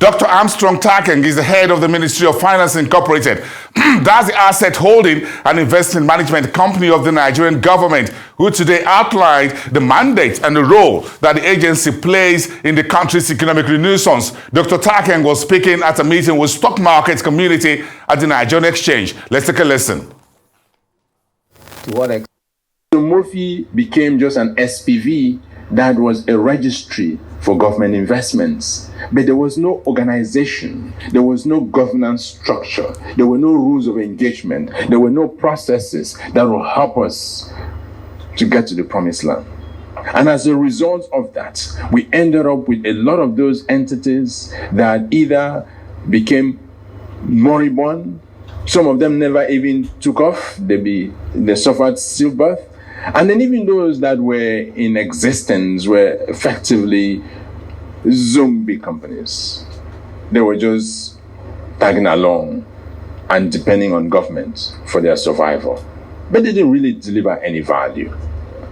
Dr. Armstrong Takeng is the head of the Ministry of Finance Incorporated. That's the asset holding and investment management company of the Nigerian government, who today outlined the mandate and the role that the agency plays in the country's economic renaissance. Dr. Takeng was speaking at a meeting with stock market community at the Nigerian Exchange. Let's take a listen. To what extent? So Mofi became just an SPV that was a registry for government investments. But there was no organization, there was no governance structure, there were no rules of engagement, there were no processes that will help us to get to the promised land. And as a result of that, we ended up with a lot of those entities that either became moribund, some of them never even took off, they suffered stillbirth. And then even those that were in existence were effectively zombie companies. They were just tagging along and depending on government for their survival. But they didn't really deliver any value.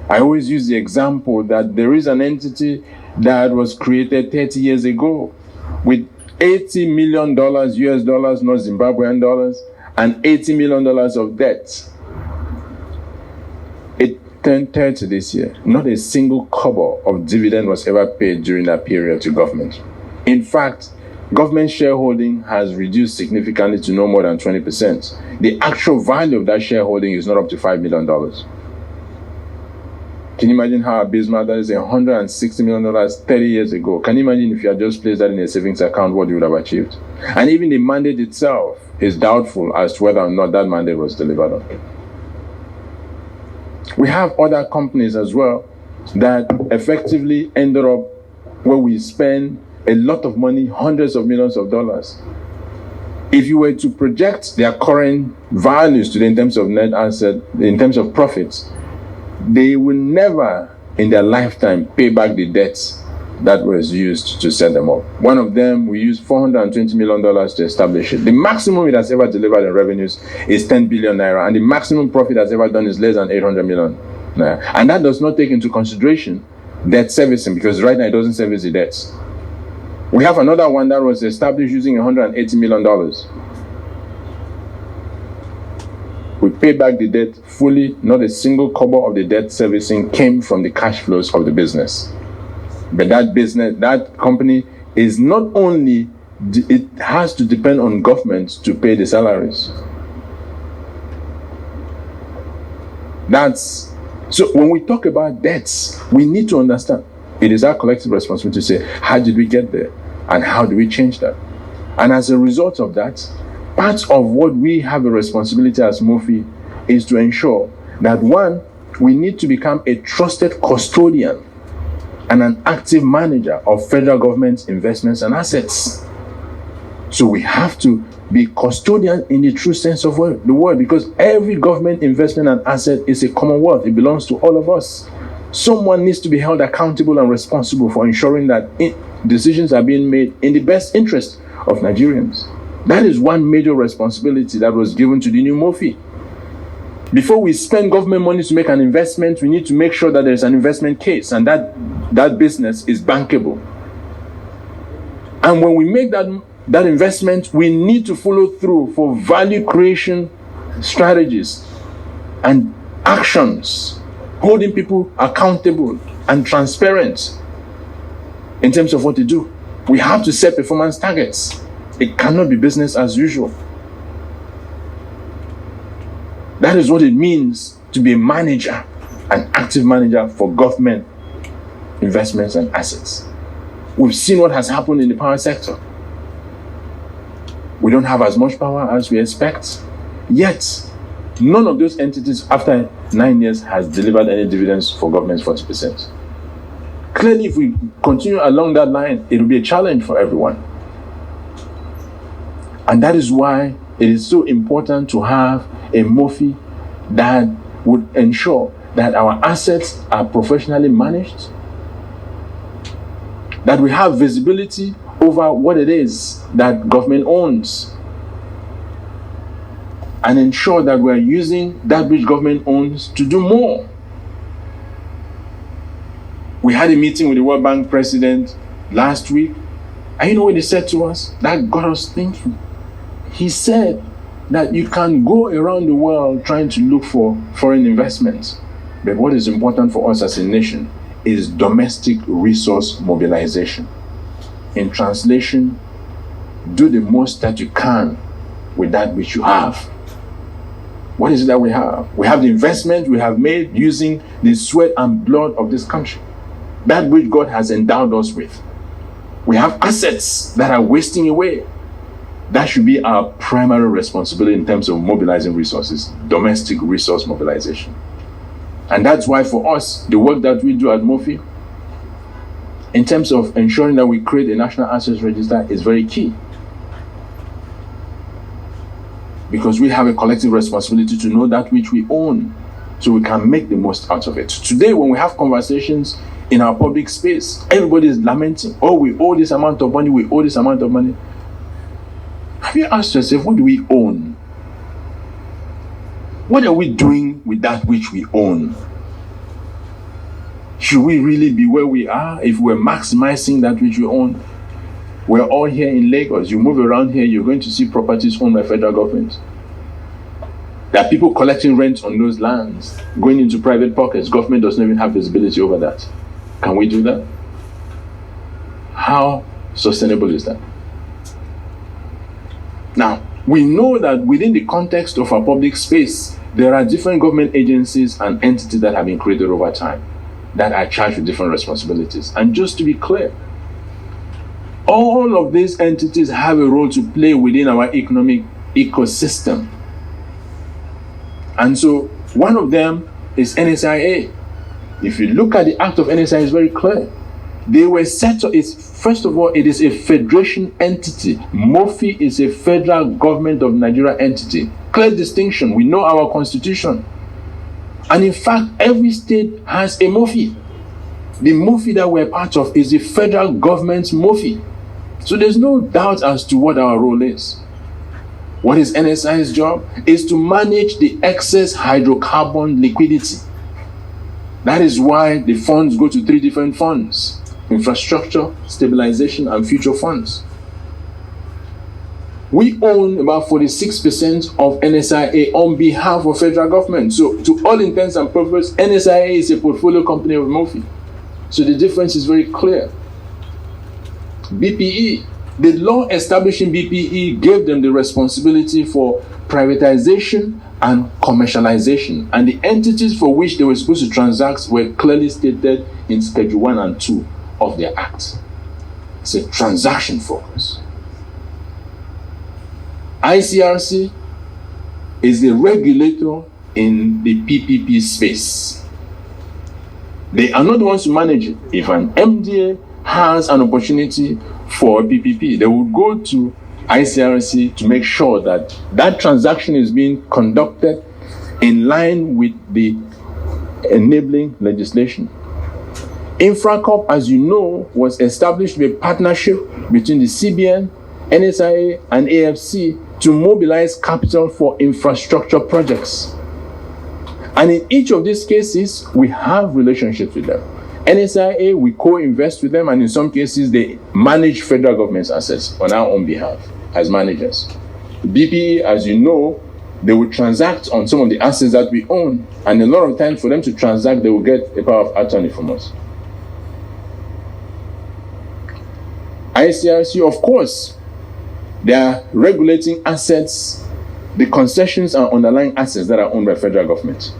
I always use the example that there is an entity that was created 30 years ago with $80 million US dollars, not Zimbabwean dollars, and $80 million of debt. It turned 30 this year. Not a single kobo of dividend was ever paid during that period to government. In fact, government shareholding has reduced significantly to no more than 20%. The actual value of that shareholding is not up to $5 million. Can you imagine how abysmal that is? $160 million 30 years ago. Can you imagine if you had just placed that in a savings account, what you would have achieved? And even the mandate itself is doubtful as to whether or not that mandate was delivered on. We have other companies as well that effectively ended up where we spend a lot of money, hundreds of millions of dollars. If you were to project their current values today in terms of net asset, in terms of profits, they will never in their lifetime pay back the debts that was used to set them up. One of them, we used $420 million to establish it. The maximum it has ever delivered in revenues is 10 billion naira, and the maximum profit it has ever done is less than 800 million naira. And that does not take into consideration debt servicing, because right now it doesn't service the debts. We have another one that was established using $180 million. We paid back the debt fully. Not a single kobo of the debt servicing came from the cash flows of the business. But that company is not only, it has to depend on government to pay the salaries. So when we talk about debts, we need to understand it is our collective responsibility to say, how did we get there? And how do we change that? And as a result of that, part of what we have a responsibility as Mofi is to ensure that, one, we need to become a trusted custodian and an active manager of federal government's investments and assets. So we have to be custodian in the true sense of the word, because every government investment and asset is a commonwealth. It belongs to all of us. Someone needs to be held accountable and responsible for ensuring that decisions are being made in the best interest of Nigerians. That is one major responsibility that was given to the new Mofi. Before we spend government money to make an investment, we need to make sure that there's an investment case and that business is bankable. And when we make that investment, we need to follow through for value creation strategies and actions, holding people accountable and transparent in terms of what they do. We have to set performance targets. It cannot be business as usual. That is what it means to be a manager, an active manager for government investments and assets. We've seen what has happened in the power sector. We don't have as much power as we expect. Yet, none of those entities after 9 years has delivered any dividends for government's 40%. Clearly, if we continue along that line, it will be a challenge for everyone. And that is why it is so important to have a Mofi that would ensure that our assets are professionally managed, that we have visibility over what it is that government owns, and ensure that we are using that which government owns to do more. We had a meeting with the World Bank president last week And you know what he said to us? That got us thinking. He said that you can go around the world trying to look for foreign investments. But what is important for us as a nation is domestic resource mobilization. In translation, do the most that you can with that which you have. What is it that we have? We have the investment we have made using the sweat and blood of this country. That which God has endowed us with. We have assets that are wasting away. That should be our primary responsibility in terms of mobilizing resources, domestic resource mobilization. And that's why for us, the work that we do at Mofi, in terms of ensuring that we create a national assets register, is very key. Because we have a collective responsibility to know that which we own, so we can make the most out of it. Today, when we have conversations in our public space, everybody is lamenting, oh, we owe this amount of money, we owe this amount of money. Have you asked yourself, what do we own? What are we doing with that which we own? Should we really be where we are if we're maximizing that which we own? We're all here in Lagos. You move around here, you're going to see properties owned by federal government. There are people collecting rent on those lands, going into private pockets. Government doesn't even have visibility over that. Can we do that? How sustainable is that? Now, we know that within the context of our public space, there are different government agencies and entities that have been created over time that are charged with different responsibilities. And just to be clear, all of these entities have a role to play within our economic ecosystem. And so one of them is NSIA. If you look at the act of NSIA, it's very clear. They were set up, first of all, it is a federation entity. Mofi is a federal government of Nigeria entity. Clear distinction. We know our constitution. And in fact, every state has a Mofi. The Mofi that we're part of is the federal government's Mofi. So there's no doubt as to what our role is. What is NSI's job? Is to manage the excess hydrocarbon liquidity. That is why the funds go to 3 different funds: infrastructure, stabilization, and future funds. We own about 46% of NSIA on behalf of federal government. So to all intents and purposes, NSIA is a portfolio company of Mofi. So the difference is very clear. BPE, the law establishing BPE gave them the responsibility for privatization and commercialization. And the entities for which they were supposed to transact were clearly stated in Schedule 1 and 2 of their act. It's a transaction focus. ICRC is the regulator in the PPP space. They are not the ones to manage it. If an MDA has an opportunity for PPP, they will go to ICRC to make sure that that transaction is being conducted in line with the enabling legislation. InfraCorp, as you know, was established with a partnership between the CBN, NSIA, and AFC to mobilize capital for infrastructure projects. And in each of these cases, we have relationships with them. NSIA, we co-invest with them, and in some cases, they manage federal government's assets on our own behalf as managers. BPE, as you know, they will transact on some of the assets that we own, and a lot of times for them to transact, they will get a power of attorney from us. ICRC, of course, they are regulating assets, the concessions and underlying assets that are owned by federal government.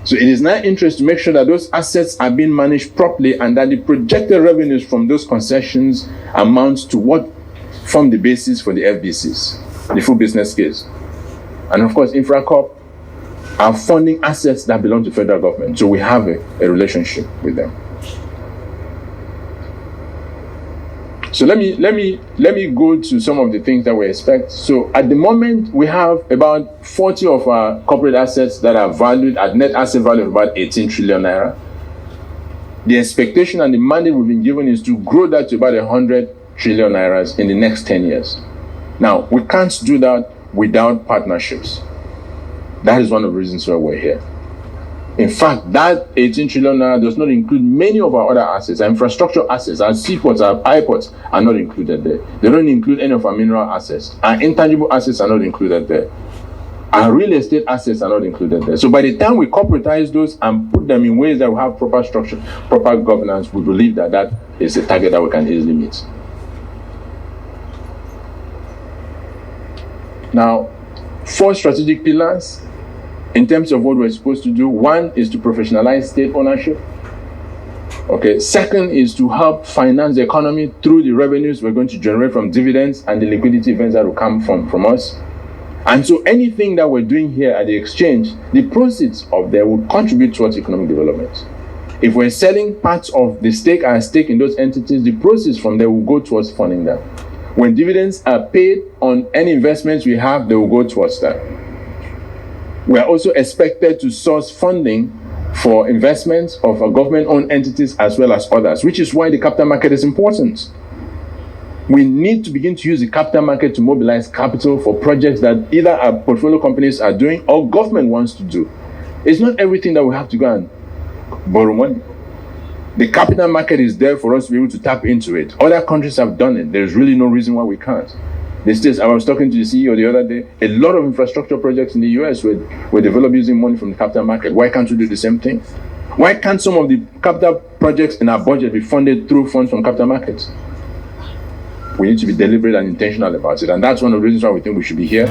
So it is in our interest to make sure that those assets are being managed properly and that the projected revenues from those concessions amount to what form the basis for the FBCs, the full business case. And of course, InfraCorp are funding assets that belong to federal government. So we have a relationship with them. So let me go to some of the things that we expect. So at the moment, we have about 40 of our corporate assets that are valued at net asset value of about 18 trillion naira. The expectation and the mandate we've been given is to grow that to about 100 trillion nairas in the next 10 years. Now, we can't do that without partnerships. That is one of the reasons why we're here. In fact, that 18 trillion naira does not include many of our other assets. Our infrastructure assets, our seaports, our airports are not included there. They don't include any of our mineral assets. Our intangible assets are not included there. Our real estate assets are not included there. So by the time we corporatize those and put them in ways that will have proper structure, proper governance, we believe that that is a target that we can easily meet. Now, 4 strategic pillars in terms of what we're supposed to do. 1 is to professionalize state ownership. Okay. 2nd is to help finance the economy through the revenues we're going to generate from dividends and the liquidity events that will come from us. And so anything that we're doing here at the exchange, the proceeds of there will contribute towards economic development. If we're selling parts of the stake, our stake in those entities, the proceeds from there will go towards funding them. When dividends are paid on any investments we have, they will go towards that. We are also expected to source funding for investments of our government-owned entities as well as others, which is why the capital market is important. We need to begin to use the capital market to mobilize capital for projects that either our portfolio companies are doing or government wants to do. It's not everything that we have to go and borrow money. The capital market is there for us to be able to tap into it. Other countries have done it. There's really no reason why we can't. The States, I was talking to the CEO the other day, a lot of infrastructure projects in the US were developed using money from the capital market. Why can't we do the same thing? Why can't some of the capital projects in our budget be funded through funds from capital markets? We need to be deliberate and intentional about it. And that's one of the reasons why we think we should be here.